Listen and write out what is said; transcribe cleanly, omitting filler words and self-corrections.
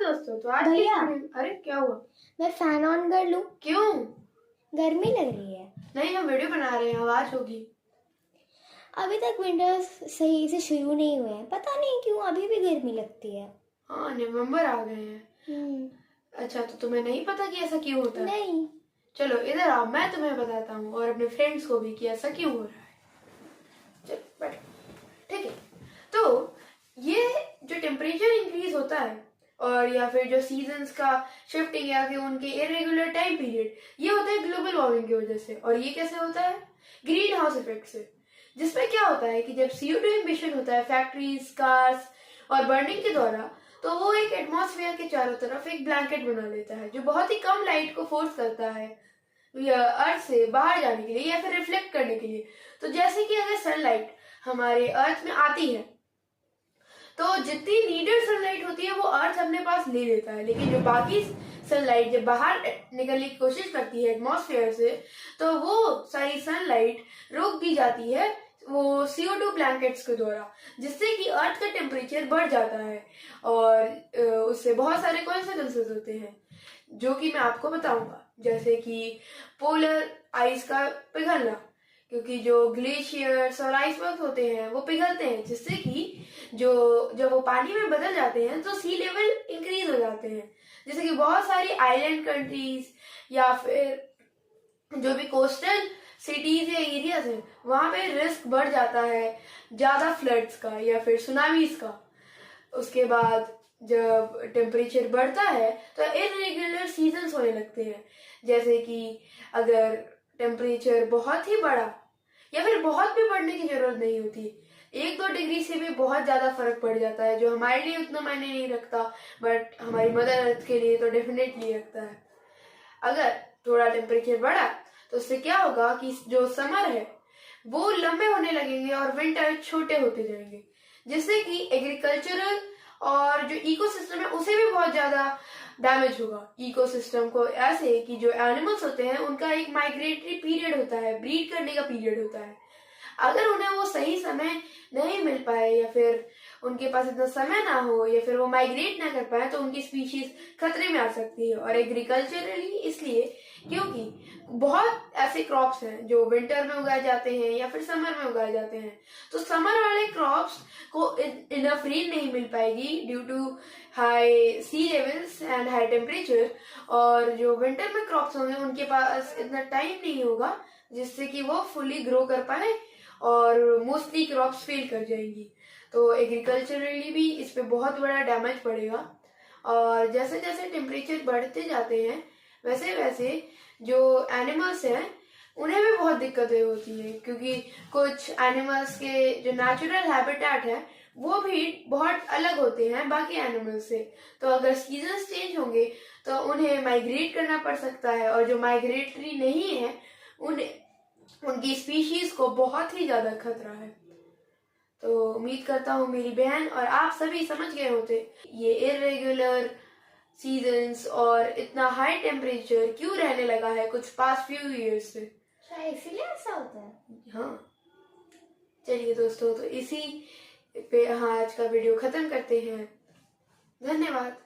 दोस्तों, तो आज भैया, अरे क्या हुआ? मैं फैन ऑन कर लूं? क्यों? गर्मी लग रही है। नहीं, हम वीडियो बना रहे हैं, आवाज होगी। अभी तक विंटर्स सही से शुरू नहीं हुए हैं, पता नहीं क्यों अभी भी गर्मी लगती है। हाँ, नवंबर आ गए हैं। अच्छा, तो तुम्हें नहीं पता कि ऐसा क्यों होता है? नहीं। चलो इधर आओ, मैं तुम्हें बताता हूँ और अपने फ्रेंड्स को भी कि ऐसा क्यों हो रहा है। चलो बैठो। ठीक है, तो ये जो टेम्परेचर इंक्रीज होता है और या फिर जो सीजन्स का शिफ्टिंग या फिर उनके इरेगुलर टाइम पीरियड, ये होता है ग्लोबल वार्मिंग की वजह से। और ये कैसे होता है? ग्रीन हाउस इफेक्ट से। जिसमें क्या होता है कि जब CO2 इमिशन होता है फैक्ट्रीज, कार्स और बर्निंग के द्वारा, तो वो एक एटमॉस्फेयर के चारों तरफ एक ब्लैंकेट बना लेता है जो बहुत ही कम लाइट को फोर्स करता है अर्थ से बाहर जाने के लिए या फिर रिफ्लेक्ट करने के लिए। तो जैसे कि अगर सनलाइट हमारे अर्थ में आती है तो जितनी नीडेड सनलाइट होती है वो अर्थ अपने पास ले लेता है, लेकिन जो बाकी सनलाइट जब बाहर निकलने की कोशिश करती है एटमॉस्फेयर से, तो वो सारी सनलाइट रोक दी जाती है वो CO2 ब्लैंकेट्स के द्वारा, जिससे कि अर्थ का टेम्परेचर बढ़ जाता है। और उससे बहुत सारे कॉन्सिक्वेंसेस होते हैं जो कि मैं आपको बताऊंगा, जैसे कि पोलर आइस का पिघलना, क्योंकि जो ग्लेशियर्स और आइसबर्ग होते हैं वो पिघलते हैं, जिससे कि जो जब वो पानी में बदल जाते हैं तो सी लेवल इंक्रीज हो जाते हैं, जैसे कि बहुत सारी आइलैंड कंट्रीज या फिर जो भी कोस्टल सिटीज या एरियाज हैं वहां पे रिस्क बढ़ जाता है ज्यादा फ्लड्स का या फिर सुनामीज का। उसके बाद जब टेम्परेचर बढ़ता है तो इरेगुलर सीजन्स होने लगते हैं, जैसे कि अगर टेम्परेचर बहुत ही बढ़ा या फिर बहुत भी बढ़ने की जरूरत नहीं होती, 1-2 डिग्री से भी बहुत ज्यादा फर्क पड़ जाता है जो हमारे लिए उतना मायने नहीं रखता, बट हमारी मदर अर्थ के लिए तो डेफिनेटली रखता है। अगर थोड़ा टेम्परेचर बढ़ा तो उससे क्या होगा कि जो समर है वो लंबे होने लगेंगे और विंटर छोटे होते जाएंगे, जिससे कि एग्रीकल्चरल और जो इकोसिस्टम है उसे भी बहुत ज्यादा डैमेज होगा। इकोसिस्टम को ऐसे कि जो एनिमल्स होते हैं उनका एक माइग्रेटरी पीरियड होता है, ब्रीड करने का पीरियड होता है, अगर उन्हें वो सही समय नहीं मिल पाए या फिर उनके पास इतना समय ना हो या फिर वो माइग्रेट ना कर पाए तो उनकी स्पीशीज खतरे में आ सकती है। और एग्रीकल्चरली इसलिए क्योंकि बहुत ऐसे क्रॉप्स हैं जो विंटर में उगाए जाते हैं या फिर समर में उगाए जाते हैं, तो समर वाले क्रॉप्स को इनफ रेन नहीं मिल पाएगी due to high sea levels and high temperature, और जो विंटर में क्रॉप्स होंगे उनके पास इतना टाइम नहीं होगा जिससे कि वो फुली ग्रो कर पाए और मोस्टली क्रॉप्स फेल कर जाएंगी। तो एग्रीकल्चरली भी इस पे बहुत बड़ा डैमेज पड़ेगा। और जैसे जैसे टेम्परेचर बढ़ते जाते हैं वैसे वैसे जो एनिमल्स हैं उन्हें भी बहुत दिक्कतें होती है, क्योंकि कुछ एनिमल्स के जो नेचुरल हैबिटेट है वो भी बहुत अलग होते हैं बाकी एनिमल्स से। तो अगर सीजन्स चेंज होंगे तो उन्हें माइग्रेट करना पड़ सकता है, और जो माइग्रेटरी नहीं है उनकी स्पीशीज को बहुत ही ज्यादा खतरा है। तो उम्मीद करता हूँ मेरी बहन और आप सभी समझ गए होते ये इरेगुलर सीजन्स और इतना हाई टेम्परेचर क्यों रहने लगा है कुछ पास्ट फ्यू इयर्स से। इसीलिए ऐसा होता है। हाँ, चलिए दोस्तों, तो इसी पे आज का वीडियो खत्म करते हैं। धन्यवाद।